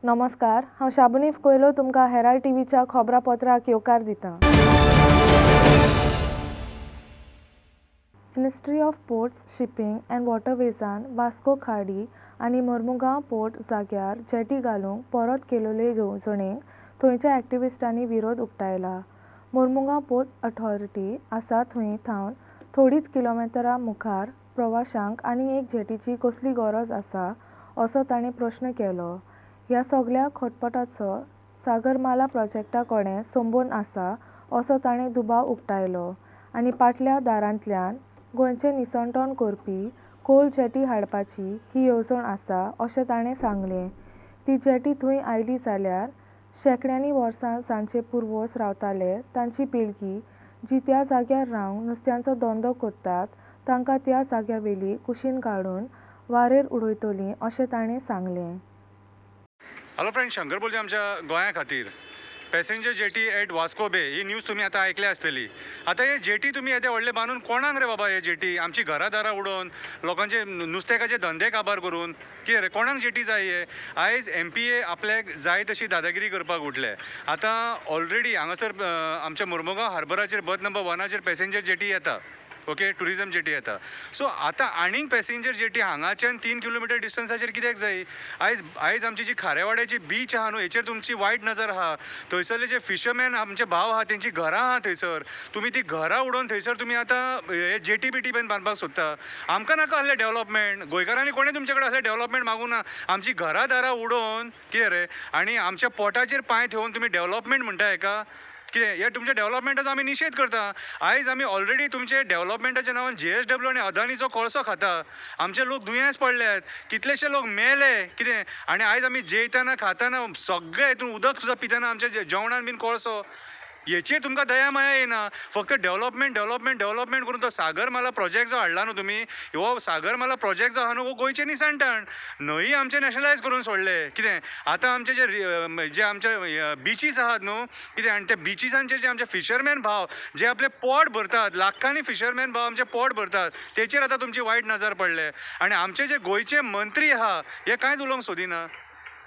नमस्कार, हांव शाबुनीफ कोयलो तुमकां हेराल्ड टीव्हीच्या खबरापत्राक येवकार दिता। Ministry of ports, shipping and वॉटरवेजान वास्को खाडी आनी मर्मुगांव पोर्ट जाग्यार जेटी घालूंक परत केलेले येवजणेक थंयच्या एक्टिविस्टांनी विरोध उक्तायला। मर्मुगांव पोर्ट अथॉरिटी आसा थंय थावन थोडीच किलोमिटरां मुखार प्रवाशांक आनी एक जेटीची कसली गरज आसा असो ताणें प्रश्न केलो। ह्या सगळ्या खटपटाचो सागरमाला प्रोजेक्टा कडेन संबंद आसा असो ताणें दुबाव उक्तायलो आनी फाटल्या दारांतल्यान गोंयचें निसंतोण करपी कोल जेटी हाडपाची ही येवजण आसा अशें ताणें सांगलें। ती जेटी थंय आयली जाल्यार शेंकड्यांनी वर्सां सांचे पुर्वज रावताले तांची पिळगी जी त्या जाग्यार रावन नुस्त्यांचो धंदो करतात तांकां त्या जाग्यावेली कुशीन काडून वारेर उडयतलीं अशें ताणें सांगलें। हॅलो फ्रेंड, शंकर बोलचे आमच्या गोंया खातीर पॅसेंजर जेटी एट वास्को बे ही न्यूज तुम्ही आता ऐकली आसतली। आता हे जेटी तुम्ही येते व्हडले बांदून कोणाक रे बाबा हे जेटी आमची घरादारां उडोवन लोकांचे नुस्तेकाचे धंदे काबार करून कितें रे कोणाक जेटी जाय हे आयज MPA आपल्याक जाय तशी दादागिरी करपाक उठले। आता ऑलरेडी हांगासर आमच्या मुर्मुगांव हार्बराचेर बर्थ नंबर 1 पॅसेंजर जेटी येता, ओके, टुरिजम जेटी येता। सो आता आनीक पॅसेंजर जेटी हांगाच्यान 3 किलोमिटर डिस्टन्साचेर कित्याक जाय? आयज आमची जी खारेवाड्याची बीच आहा न्हू हेचेर तुमची वायट नजर आहा। थंयसरले जे फिशरमॅन आमचे भाव आहा तेंची घरां आहा थंयसर, तुमी ती घरां उडोवन थंयसर तुमी आतां हे जेटी बिटी बीन बांदपाक सोदता। आमकां नाका असलें डेव्हलपमेंट, गोंयकारांनी कोणें तुमचे कडेन असलें डेव्हलपमेंट मागूंक ना। आमची घरां दारां उडोवन कितें रे आनी आमच्या पोटाचेर पांय ठेवून तुमी डेव्हलपमेंट म्हणटा हेका? कितें हे तुमच्या डेव्हलपमेंटाचो आमी निशेध करता। आयज आमी ऑलरेडी तुमचे डेव्हलपमेंटाच्या नांवान JSW आनी अदानीचो कोळसो खाता। आमचे लोक दुयेंस पडल्यात, कितलेशे लोक मेले कितें, आनी आयज आमी जेयतना खातना सगळे हितून उदक सुद्दां पितना आमच्या जेवणान बीन कोळसो। हेचेर तुमकां दया माया येना, फक्त डेव्हलपमेंट करून तो सागरमाला प्रोजेक्ट जो हाडला न्हू तुमी, हो सागरमाला प्रोजेक्ट जो आहा न्हू हो गोंयचे निसंताण। न्हंय आमचे नॅशनलायज करून सोडले कितें। आतां आमचे जे आमचे बिचीस आहात न्हू कितें, आनी त्या बिचीसांचेर जे आमचे फिशरमॅन भाव जे आपले पोट भरतात, लाखांनी फिशरमॅन भाव आमचे पोट भरतात, तेचेर आतां तुमची वायट नजर पडले। आनी आमचे जे गोंयचे मंत्री आहा हे कांयच उलोवंक सोदिना।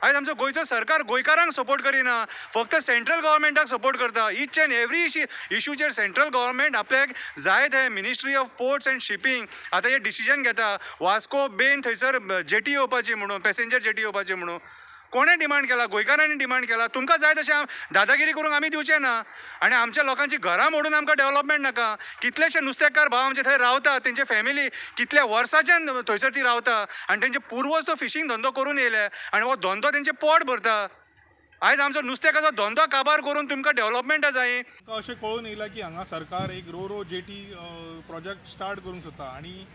आयज आमचो गोंयचो सरकार गोंयकारांक सपोर्ट करिना, फक्त सेंट्रल गव्हर्मेंटाक सपोर्ट करता। ईच अँड एवरी इश्यूचेर सेंट्रल गव्हर्मेंट आपल्याक जाय ते ministry of ports and shipping आतां हे डिसिजन घेता वास्को बेन थंयसर जेटी येवपाची म्हणून, पॅसेंजर जेटी येवपाची म्हणून। कोणें डिमांड केला? गोंयकारांनी डिमांड केला। तुमकां जाय तशें दादागिरी करूंक आमी दिवचे ना आनी आमच्या लोकांची घरां मोडून आमकां डेव्हलपमेंट नाका। कितलेशे नुस्तेकार भाव आमचे थंय रावतात, तेंचे फॅमिली कितल्या वर्सांच्यान थंयसर ती रावता आनी तेंचे पुर्वज तो फिशींग धंदो करून येयले आनी हो धंदो तेंचे पोट भरता। आयज आमचो नुस्तेकाचो धंदो काबार करून तुमकां डेव्हलपमेंटा जाय। अशें कळून येयला की हांगा सरकार एक रो जेटी प्रोजेक्ट स्टार्ट करूंक सोदता आनी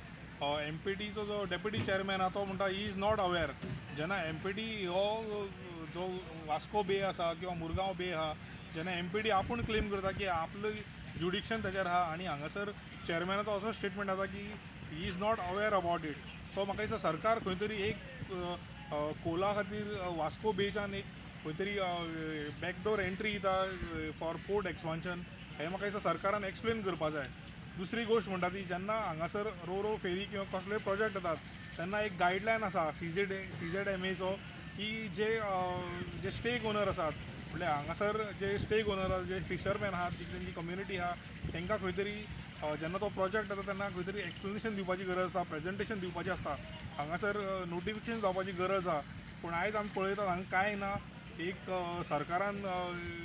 MPDचो जो डेप्युटी चेअरमॅन आहा तो म्हणटा ही इज नॉट अवेर। जेन्ना MPD हो जो वास्को बे आसा किंवा मुरगांव बे आहा, जेन्ना MPD आपूण क्लेम करता की आपलं ज्युडिक्शन ताचेर आहा आनी हांगासर चेअरमॅनाचो असो स्टेटमेंट आसा की he is not aware about it. So म्हाका दिसता सरकार खंय तरी एक कोला खातीर वास्को बेच्यान एक खंय तरी बॅकडोर एंट्री दिता फॉर पोर्ट एक्सपान्शन, हें म्हाका दिसता सरकारान एक्सप्लेन करपा जाय। दुसरी गोष्ट म्हणटा ती जेन्ना हांगासर रो फेरी किंवा कसलेय प्रोजेक्ट येतात तेन्ना एक गायडलायन आसा CZMAचो की जे स्टेक ओनर आसात, म्हणजे हांगासर जे स्टेक ओनर आसात, जे फिशरमॅन आहात, जी तेंची कम्युनिटी आहा, तांकां खंय तरी जेन्ना तो प्रोजेक्ट येता तेन्ना खंय तरी एक्सप्लेनेशन दिवपाची गरज आसता, प्रेजेंटेशन दिवपाचें आसता, हांगासर नोटिफिकेशन जावपाची गरज आहा। पूण आयज आमी पळयतात हांगा कांय ना। एक सरकारान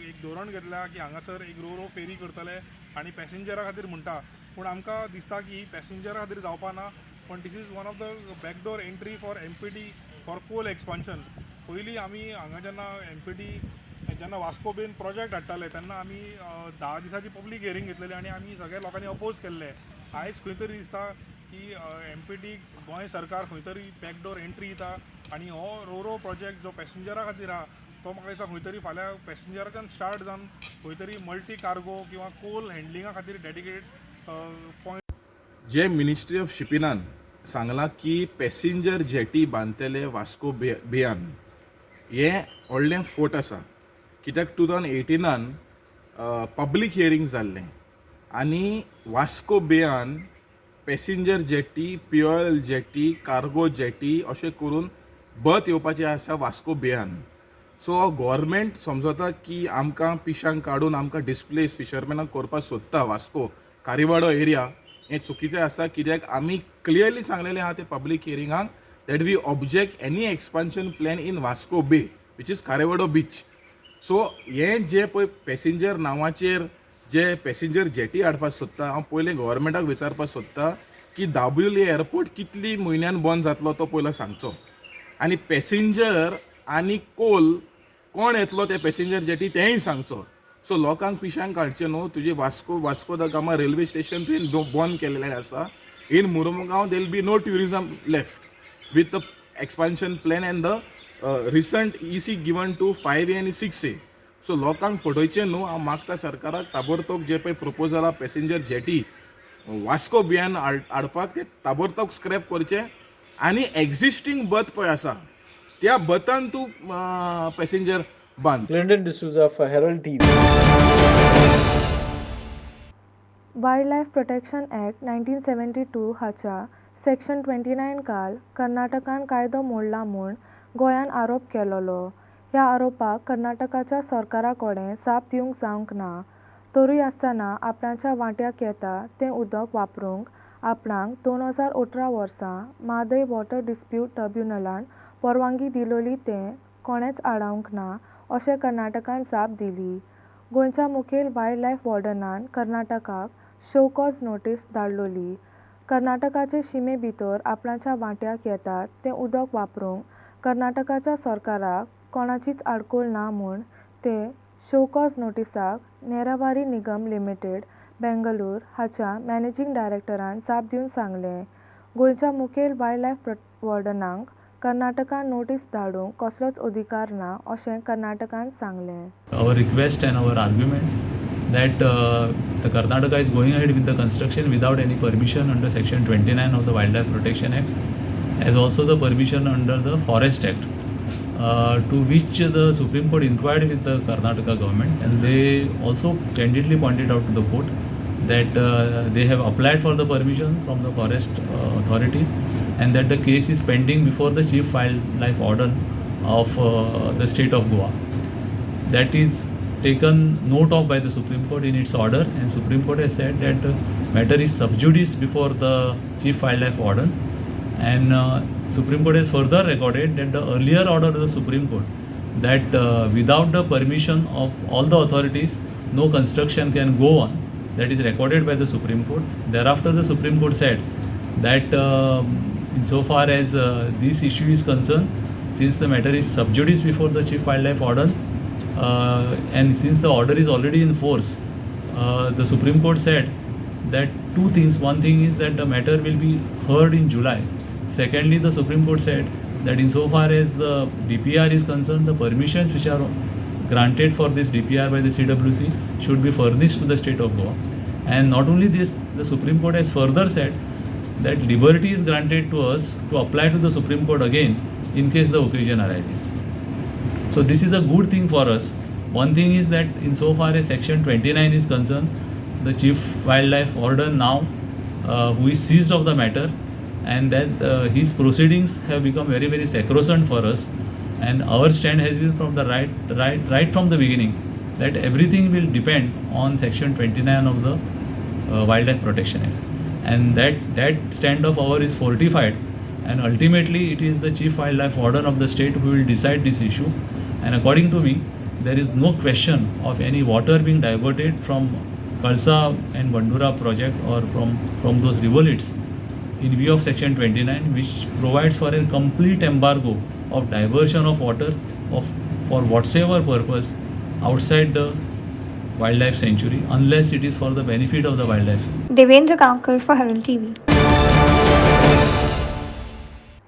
एक धोरण घेतल्या की हांगासर एक रो फेरी करतले आनी पॅसेंजरा खातीर म्हणटा, पूण आमकां दिसता की पॅसेंजरा खातीर जावपा ना। पण this is one of the backdoor entry for MPD for coal expansion. पयलीं आमी हांगा जेन्ना MPD जेन्ना वास्को बेन प्रोजेक्ट हाडटाले तेन्ना आमी 10 दिसाची पब्लीक हियरींग घेतलेली आनी आमी सगळ्या लोकांनी अपोज केल्ले। आयज खंय तरी दिसता की MPD गोंय सरकार खंय तरी बॅकडोर एंट्री दिता आनी हो रो प्रोजेक्ट जो पॅसेंजरा खातीर आहा तो म्हाका दिसता खंय तरी फाल्यां पॅसेंजराच्यान स्टार्ट जावन खंय तरी मल्टी कार्गो किंवा कोल हँडलिंगा खातीर डेडिकेटेड पॉयंट। जे मिनिस्ट्री ऑफ शिपिंगान सांगलां की पॅसेंजर जेटी बांदतले वास्को बेयान, हें व्हडलें फोट आसा। कित्याक 2018 पब्लीक हियरींग जाल्लें आनी वास्को बेयान passenger jetty, fuel jetty, cargo jetty अशें करून बर्थ येवपाचें आसा वास्को बेयान। सो गव्हर्मेंट समजता की आमकां पिशांक काडून आमकां डिस्प्लेस फिशरमॅनाक करपाक सोदता वास्को कारिवाडो एरिया. हें चुकीचें आसा, कित्याक आमी क्लियरली सांगलेलें आहा ते पब्लीक हियरिंगाक that we object any expansion plan in Vasco bay which is Kharewado beach. So हें जे पळय पॅसेंजर नांवाचेर जे पॅसेंजर जेटी हाडपाक सोदता, हांव पयलें गव्हर्मेंटाक विचारपाक सोदता की दाबोळी एअरपोर्ट कितली म्हयन्यान बंद जातलो तो पयलो सांगचो, आनी पॅसेंजर आनी कोल कोण येतलो ते पॅसेंजर जेटी तेंय सांगचो. सो लोकांक पिशांक काडचें न्हू. तुजी वास्को द गामा रेल्वे स्टेशन तुवें बंद केलेलें आसा. In Mormugao there will be no tourism left with the expansion plan and the recent EC given to 5A आनी 6A. सो लोकांक फटोवचें न्हू. हांव मागता सरकाराक ताबडतोब जे पळय प्रपोजल आहा पॅसेंजर जेटी वास्को बियान हाडपाक ते ताबडतोब स्क्रॅप करचें, आनी एक्झिस्टींग बथ पळय आसा त्या बथान तूं पॅसेंजर बांद. Lyndon D'Souza for Herald TV. Wild life protection act 1972 हाच्या सेक्शन 29 काल कर्नाटकान कायदो मोडला म्हूण गोंयान आरोप केलोलो. ह्या आरोपाक कर्नाटकाच्या सरकारा कडेन साप दिवंक जावंक ना. तरूय आसतना आपणाच्या वांट्याक येता तें उदक वापरूंक आपणाक 2018 वर्सा म्हादय वॉटर डिस्प्यूट ट्रिब्युनलान परवानगी दिलोली तें कोणेच आडावंक ना अशें कर्नाटकान जाप दिली. गोंयच्या मुखेल वायल्ड लायफ वॉर्डनान कर्नाटकाक शो कॉज नोटीस धाडलोली. कर्नाटकाचे शिमे भितर आपणाच्या वांट्याक येतात तें उदक वापरूंक कर्नाटकाच्या सरकाराक कोणाचीच आडखळ ना म्हूण ते शो कॉज नोटिसाक नेरावारी निगम लिमिटेड बेंगलूर हाच्या मॅनेजिंग डायरेक्टरान जाप दिवन सांगलें. गोंयच्या मुखेल वायल्ड लायफ वॉर्डनाक कर्नाटकान नोटीस धाडूंक कसलोच अधिकार ना अशें कर्नाटकान सांगलें. Our request and our argument that the Karnataka is going ahead with the construction without any permission under Section 29 of the Wildlife Protection Act, as also the permission under the Forest Act, to which the Supreme Court inquired with the Karnataka government, and they also candidly pointed out to the court that they have applied for the permission from the forest authorities, and that the case is pending before the Chief Wildlife Warden of the state of Goa. That is taken note of by the Supreme Court in its order, and Supreme Court has said that the matter is sub judice before the Chief Wildlife Warden, and Supreme Court has further recorded that the earlier order of the Supreme Court that without the permission of all the authorities no construction can go on, that is recorded by the Supreme Court. Thereafter the Supreme Court said that insofar as this issue is concerned, since the matter is sub judice before the Chief Wildlife Warden, and since the order is already in force, the Supreme Court said that two things. One thing is that the matter will be heard in July. Secondly, the Supreme Court said that insofar as the DPR is concerned, the permissions which are granted for this DPR by the CWC should be furnished to the state of Goa. And not only this, the Supreme Court has further said that liberty is granted to us to apply to the Supreme Court again in case the occasion arises. So this is a good thing for us. One thing is that insofar as Section 29 is concerned, the Chief Wildlife Warden now, who is seized of the matter, and that his proceedings have become very, very sacrosanct for us. And our stand has been from the right from the beginning that everything will depend on Section 29 of the Wildlife Protection Act, and that stand of ours is fortified. And ultimately, it is the Chief Wildlife Warden of the state who will decide this issue. And according to me, there is no question of any water being diverted from Kalsa and Bandura project or from those rivulets in view of Section 29, which provides for a complete embargo of diversion of water for whatsoever purpose outside the wildlife sanctuary, unless it is for the benefit of the wildlife. Devendra Kankar for Herald TV.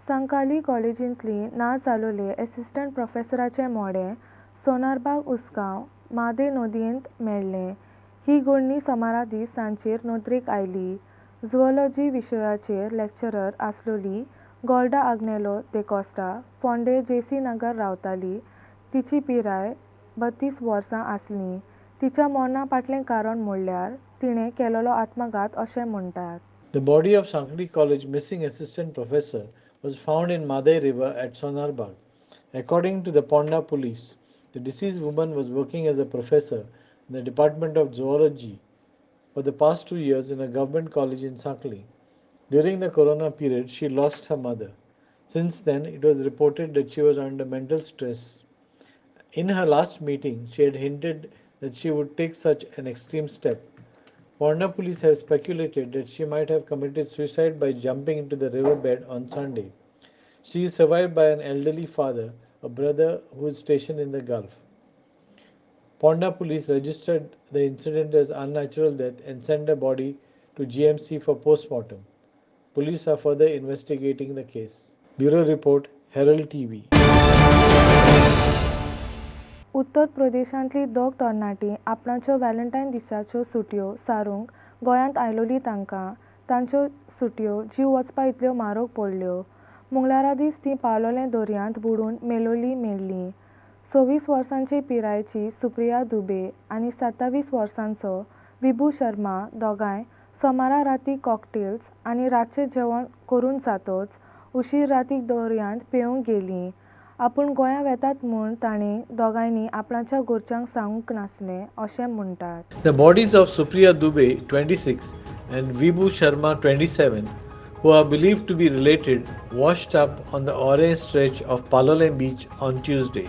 संकाली कॉलेजींतली ना जालोले assistant प्रोफेसराचे mode Sonarbag Usgaon मादे नदयेंत मेळ्ळें. ही घडणी सोमारा दीस सांजेर नोंदरेक oily. Zoology विशयाचेर lecturer आसलोली गोल्डा Agnelo दे Costa फोंडे JC नगर रावताली. तिची पिराय 32 वर्सां आसली. तिच्या मरणा फाटलें कारण म्हणल्यार तिणें केलोलो आत्मघात अशें म्हणटात. The body of Konkani College missing assistant professor was found in Madai River at Sonarbag. According to the Ponda police, The deceased woman was working as a professor in the Department of Zoology for the past 2 years in a government college in Sakli. During the corona period, she lost her mother. Since then, it was reported that she was under mental stress. In her last meeting, she had hinted that she would take such an extreme step. Ponda police have speculated that she might have committed suicide by jumping into the riverbed on Sunday. She is survived by an elderly father, a brother who is stationed in the Gulf. Ponda police registered the incident as unnatural death and sent the body to GMC for postmortem. Police are further investigating the case. Bureau Report, Herald TV. उत्तर प्रदेशांतली दोग तरणाटीं आपणाच्यो Valentine दिसाच्यो सुटयो सारूंक गोंयांत आयलोलीं तांकां तांच्यो सुटयो जीव वचपा इतल्यो म्हारग पडल्यो. मंगळारा दीस तीं पालोलें दर्यांत बुडून मेल्लीं. 26 वर्सांचे पिरायेची सुप्रिया दुबे आनी 27 वर्सांचो विभू शर्मा दोगांय सोमारा रातीं कॉकटेल्स आनी रातचें जेवण करून जातच उशीर रातीक दर्यांत पेंवूंक गेलीं. आपूण गोंयां वेतात म्हूण तांणी दोगांयनी आपणाच्या घरच्यांक सांगूंक नासलें अशें म्हणटात. The bodies of Supriya Dubey, 26, and Vibhu Sharma, 27, who are believed to be related, washed up on the orange stretch of Palolem beach on Tuesday.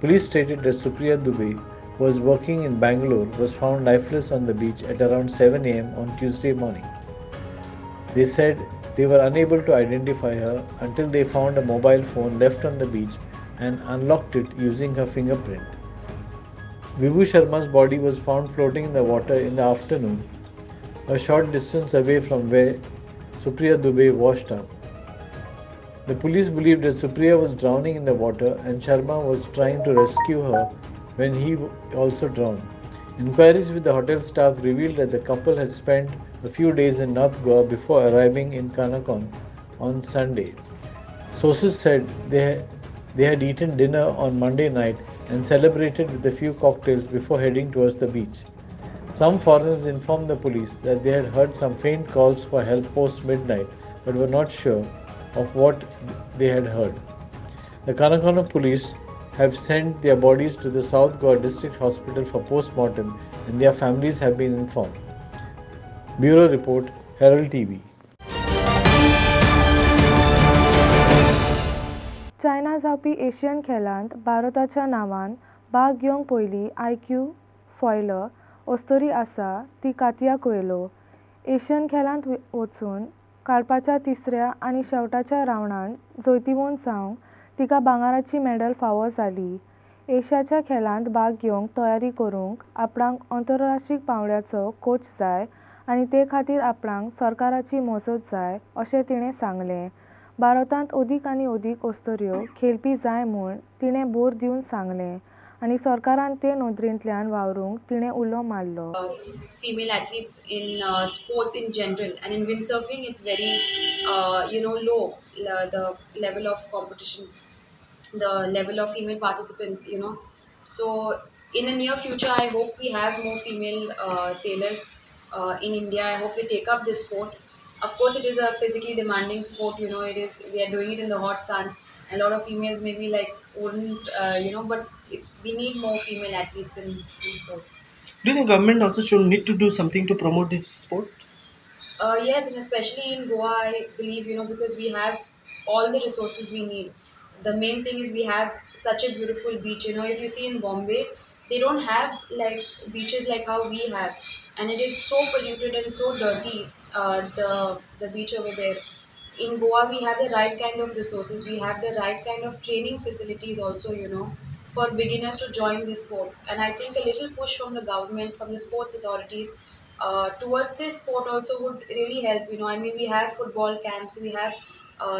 Police stated that Supriya Dubey, who was working in Bangalore, was found lifeless on the beach at around 7 am on Tuesday morning. They said they were unable to identify her until they found a mobile phone left on the beach and unlocked it using her fingerprint. Vibhu Sharma's body was found floating in the water in the afternoon, a short distance away from where Supriya Dubey washed up. The police believed that Supriya was drowning in the water and Sharma was trying to rescue her when he also drowned. Inquiries with the hotel staff revealed that the couple had spent a few days in North Goa before arriving in Kanakon on Sunday. Sources said they had eaten dinner on Monday night and celebrated with a few cocktails before heading towards the beach. Some foreigners informed the police that they had heard some faint calls for help post midnight but were not sure of what they had heard. The Kanakon police have sent their bodies to the South Goa District Hospital for post-mortem and their families have been informed. Bureau Report, Herald TV. China जावपी Asian खेळांत भारताच्या नांवान भाग घेवंक पयलीं IQ फॉयलर अस्तरी आसा ती Katya Coelho. Asian खेळांत वचून काडपाच्या तिसऱ्या आनी शेवटाच्या रावंडांत जैतिवंत जावंक तिका भांगराची मेडल फावो जाली. एशियाच्या खेळांत भाग घेवंक तयारी करूंक आपणाक अंतरराष्ट्रीय पांवड्याचो कोच जाय आनी ते खातीर आपणाक सरकाराची मजत जाय अशें तिणें सांगलें. भारतांत अदीक आनी अदीक अस्तऱ्यो खेळपी जाय म्हूण तिणें भर दिवन सांगलें आनी सरकारान ते नोंदरेंतल्यान वावरूंक तिणें उलो मारलो. Female athletes in sports in general, and in windsurfing it's very low, the level of competition, the level of female participants, so in the near future I hope we have more female sailors in India. I hope they take up this sport. Of course it is a physically demanding sport, we are doing it in the hot sun. A lot of females maybe wouldn't but we need more female athletes in sports. Do you think government also should need to do something to promote this sport? Yes, and especially in Goa, I believe, because we have all the resources we need. The main thing is we have such a beautiful beach. If you see in Bombay, they don't have beaches like how we have, and it is so polluted and so dirty. The beach over there. In Goa, we have the right kind of resources. We have the right kind of training facilities also. For beginners to join this sport. And I think a little push from the government, from the sports authorities towards this sport also would really help. We have football camps, we have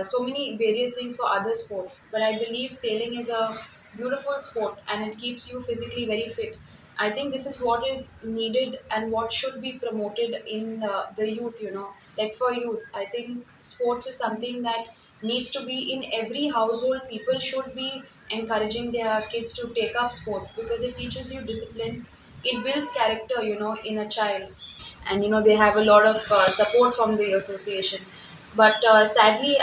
so many various things for other sports. But I believe sailing is a beautiful sport and it keeps you physically very fit. I think this is what is needed and what should be promoted in the youth, Like for youth, I think sports is something that needs to be in every household. People should be encouraging their kids to take up sports because it teaches you discipline. It builds character, in a child. And, they have a lot of support from the association. But sadly,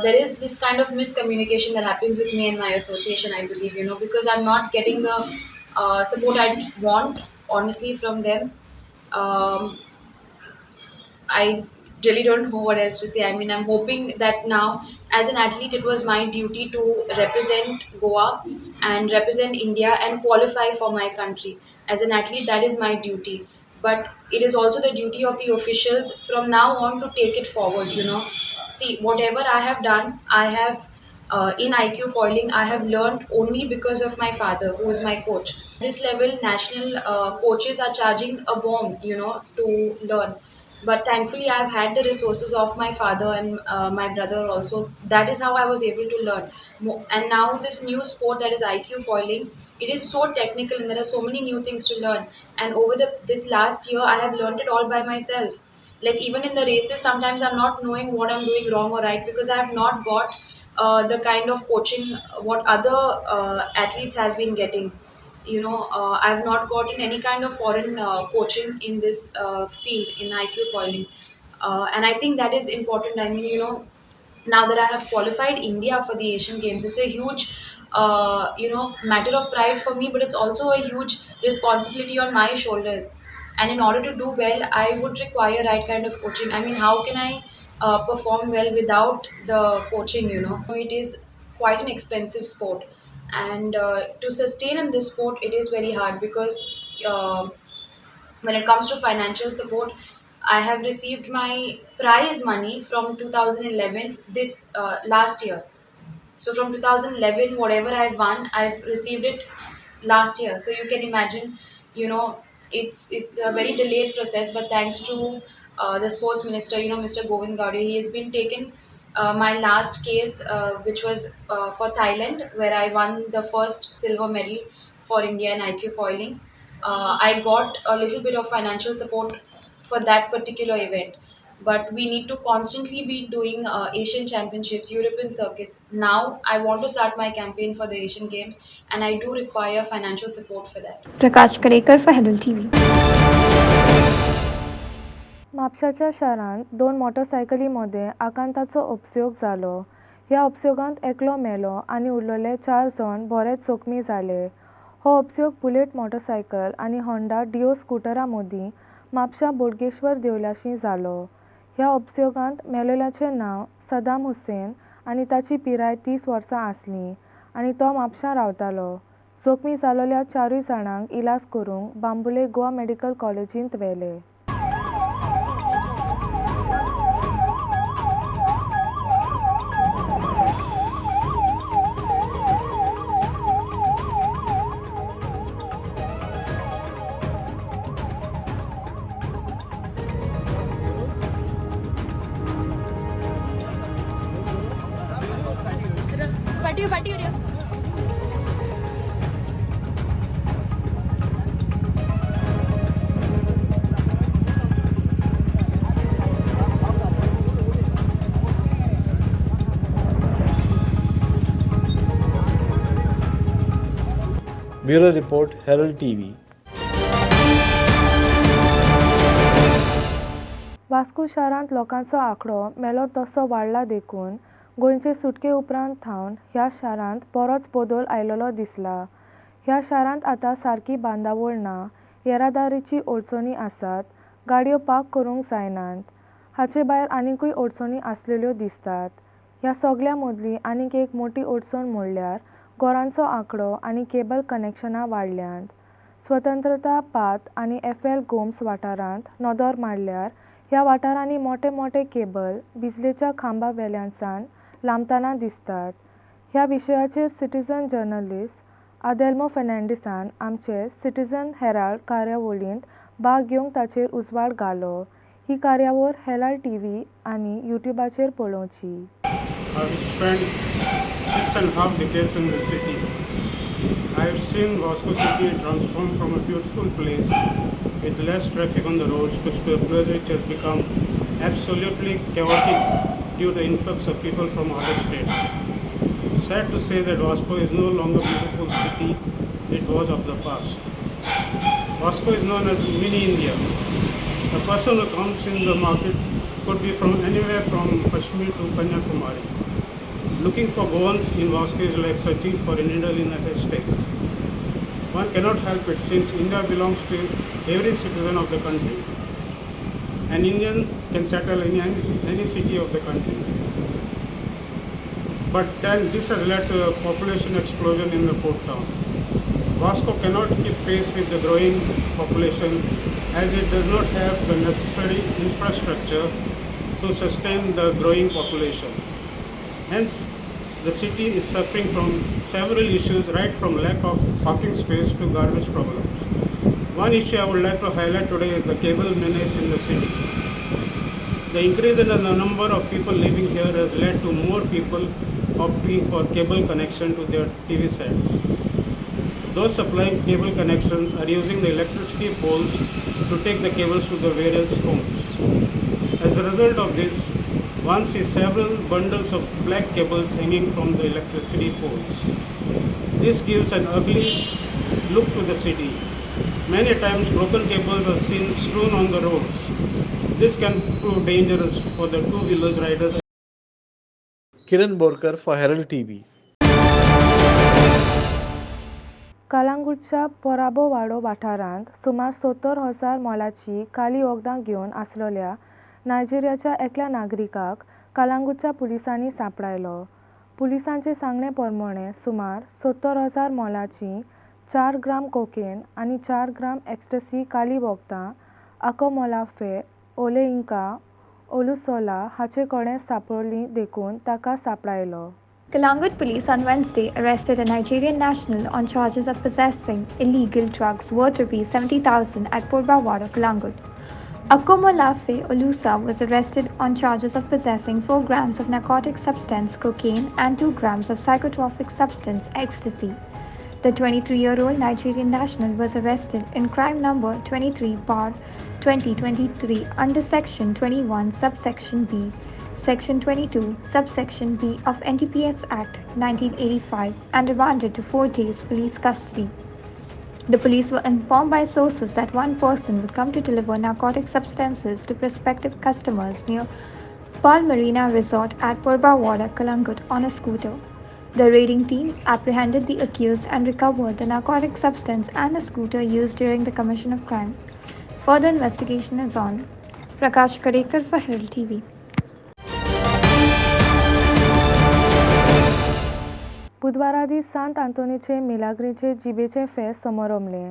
there is this kind of miscommunication that happens with me and my association, I believe, because I'm not getting the support I want, honestly, from them. Um, I really don't know what else to say. I mean, I'm hoping that now, as an athlete, it was my duty to represent Goa and represent India and qualify for my country. As an athlete, that is my duty. But it is also the duty of the officials from now on to take it forward. See, whatever I have done, I have in IQ foiling, I have learned only because of my father, who was my coach. This level, national coaches are charging a bomb, to learn. But thankfully, I've had the resources of my father and my brother also. That is how I was able to learn. And now this new sport, that is IQ foiling, it is so technical and there are so many new things to learn. And over this last year, I have learned it all by myself. Like even in the races, sometimes I'm not knowing what I'm doing wrong or right because I have not got the kind of coaching what other athletes have been getting. I've not gotten any kind of foreign coaching in this field in IQ foiling, and I think that is important. I mean, now that I have qualified India for the Asian Games, it's a huge matter of pride for me, but it's also a huge responsibility on my shoulders. And in order to do well, I would require right kind of coaching. I mean, how can I perform well without the coaching? It is quite an expensive sport, and to sustain in this sport, it is very hard because when it comes to financial support, I have received my prize money from 2011 this last year. So from 2011, whatever I've won, I've received it last year. So you can imagine, it's a very delayed process. But thanks to the sports minister, Mr. Govind Gowde, he has been taken my last case, which was for Thailand, where I won the first silver medal for India in IQ foiling. I got a little bit of financial support for that particular event, but we need to constantly be doing Asian championships, European circuits. Now I want to start my campaign for the Asian Games, and I do require financial support for that. Prakash Karekar for Herald TV. म्हापशाच्या शारांत 2 मोटरसायकलींमध्ये आकांताचो उपयोग जालो. ह्या उपयोगांत एकलो मेलो आनी उरलेले 4 जण बरेच जखमी जाले. हो उपयोग बुलेट मोटरसायकल आनी होंडा डिओ स्कूटरा मदीं म्हापशा बोडगेश्वर देवळाशी जालो. ह्या उपयोगांत मेलेल्याचें नांव सदाम हुसेन आनी ताची पिराय 30 वर्सां आसली आनी तो म्हापशा रावतालो. जखमी जाल्ल्या 4 जाणांक इलाज करूंक बांबोळे गोवा मेडिकल कॉलेजींत व्हेले. Bureau Report, Herald TV. Vasco शारांत लोकांचो आंकडो मेलो तसो वाडला देखून गोंयचे सुटके उपरांत थावन ह्या शारांत बरोच बदल आयलोलो दिसला. ह्या शारांत आतां सारकी बांदावळ ना, येरादारीची अडचणी आसात, गाडयो पार्क करूंक जायनात. हाचे भायर आनिकूय अडचणी आसलेल्यो दिसतात. ह्या सगळ्या मदली आनीक एक मोठी अडचण म्हणल्यार घरांचो आंकडो आनी केबल कनेक्शनां वाडल्यांत. स्वतंत्रता पात आनी FL गोम्स वाठारांत नदर मारल्यार ह्या वाठारांनी मोठे मोठे केबल बिजलेच्या खांबा वेल्यांसान लांबताना दिसतात. ह्या विशयाचेर सिटीजन जर्नलिस्ट आदेल्मो फेर्नांडीसान आमचे सिटीजन हेराल्ड कार्यावळींत भाग घेवंक ताचेर उजवाड घालो. ही कार्यावळ हेराल्ड TV आनी युट्यूबाचेर पळोवची. I've spent 6.5 decades in the city. I've seen Vasco City transform from a beautiful place with less traffic on the roads to a place which has become absolutely chaotic due to the influx of people from other states. Sad to say that Vasco is no longer a beautiful city it was of the past. Vasco is known as mini India. A person who comes in the market could be from anywhere from Kashmir to Kanyakumari. Looking for Goans in Vasco is like searching for a needle in a haystack. One cannot help it since India belongs to every citizen of the country. An Indian can settle in any city of the country. But then this has led to a population explosion in the port town. Vasco cannot keep pace with the growing population as it does not have the necessary infrastructure to sustain the growing population. Hence, the city is suffering from several issues, right from lack of parking space to garbage problems. One issue I would like to highlight today is the cable menace in the city. The increase in the number of people living here has led to more people opting for cable connection to their TV sets. Those supplying cable connections are using the electricity poles to take the cables to the various homes. As a result of this, one sees several bundles of black cables hanging from the electricity poles. This gives an ugly look to the city. Many times broken cables are seen strewn on the roads. This can prove dangerous for the two-wheelers riders. Kiran Borkar for Herald TV. कलांगूटच्या पोराबो वाडो वाठारांत सुमार 70,000 मोलाची काली वखदां घेवन आसलेल्या नायजेरियाच्या एकल्या नागरिकाक कलांगूटच्या पुलिसांनी सांपडायलो. पुलिसांचे सांगणे प्रमाणे सुमार 70,000 मोलाची 4 ग्राम कोकेन आनी 4 ग्राम एक्स्टसी काली वखदां आकोमोलाफे ओलेइंका ओलुसोला हाचे कडेन सांपडली देखून ताका सांपडायलो. Kalangut police on Wednesday arrested a Nigerian national on charges of possessing illegal drugs worth Rs 70,000 at Porbawada, Kalangut. Akomolafe Olusa was arrested on charges of possessing 4 grams of narcotic substance cocaine and 2 grams of psychotropic substance ecstasy. The 23-year-old Nigerian national was arrested in crime number 23/2023 under Section 21 subsection B, Section 22 subsection B of NDPS Act 1985 and remanded to 4 days police custody. The police were informed by sources that one person would come to deliver narcotic substances to prospective customers near Pearl Marina Resort at Porbawada, Kalangut on a scooter. The raiding team apprehended the accused and recovered the narcotic substance and the scooter used during the commission of crime. Further investigation is on. Prakash Kadekar for Herald TV. बुधवारा दीस सांत आंतोनीचे मिलाग्रीचे जिबेचे फेस्त समारंभले.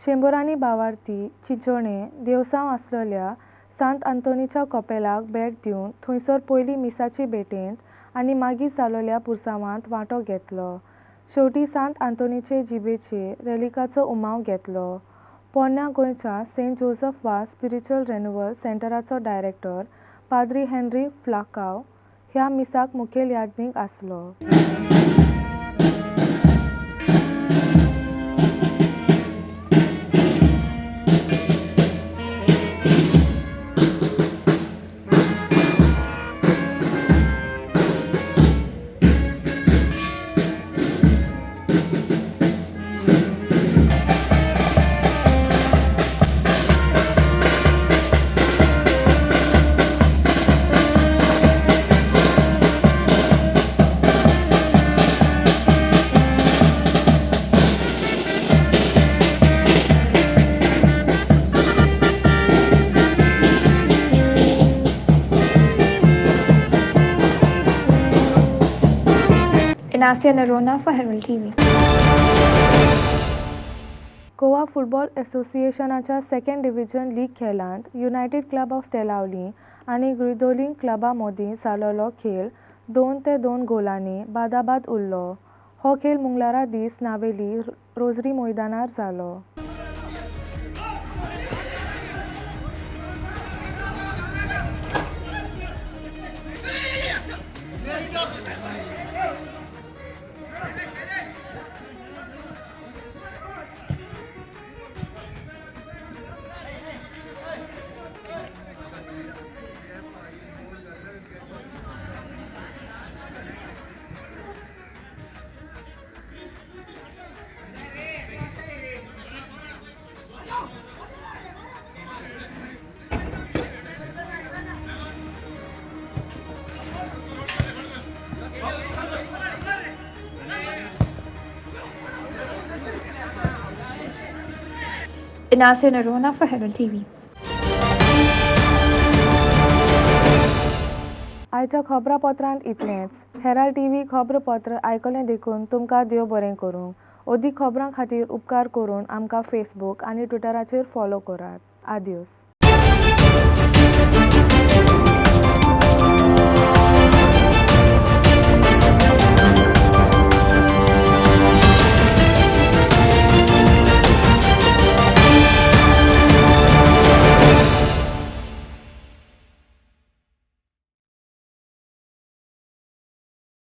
शेंबोरांनी भावार्थी चिंचोणे देवसांव आसलेल्या सांत आंतोनीच्या कपेलाक भेट दिवन थंयसर पयली मिसाची भेटेंत आनी मागीर जालोल्या पुरसावांत वांटो घेतलो. शेवटी सांत आंतोनीचे जिबेचे रेलिकाचो उमाव घेतलो. पोरण्या गोंयच्या सेंट जोसफ वास स्पिरिच्युअल रेन्युअल सेंटराचो डायरेक्टर पाद्री हेनरी फ्लाकाव ह्या मिसाक मुखेल यादनीक आसलो. Inasia Narona for Herald TV. Goa football असोसिएशनाच्या सेकंड डिव्हिजन लीग खेळांत युनायटेड क्लब ऑफ तेलावली आनी ग्रिडोलिंग क्लबा मदीं जालोलो खेळ 2-2 गोलांनी बादाबाद उरलो. हो खेळ मंगळारा दीस नावेली रोजरी मैदानार जालो. Inasir Narona for Herald TV. आयच्या खबरापत्रांत इतलेंच. हेराल्ड टीव्ही खबरापत्र आयकलें देखून तुमकां देव बरें करूं. ओदी खबरां खातीर उपकार करून आमकां फेसबूक आनी ट्विटराचेर फॉलो करात. आदियोस.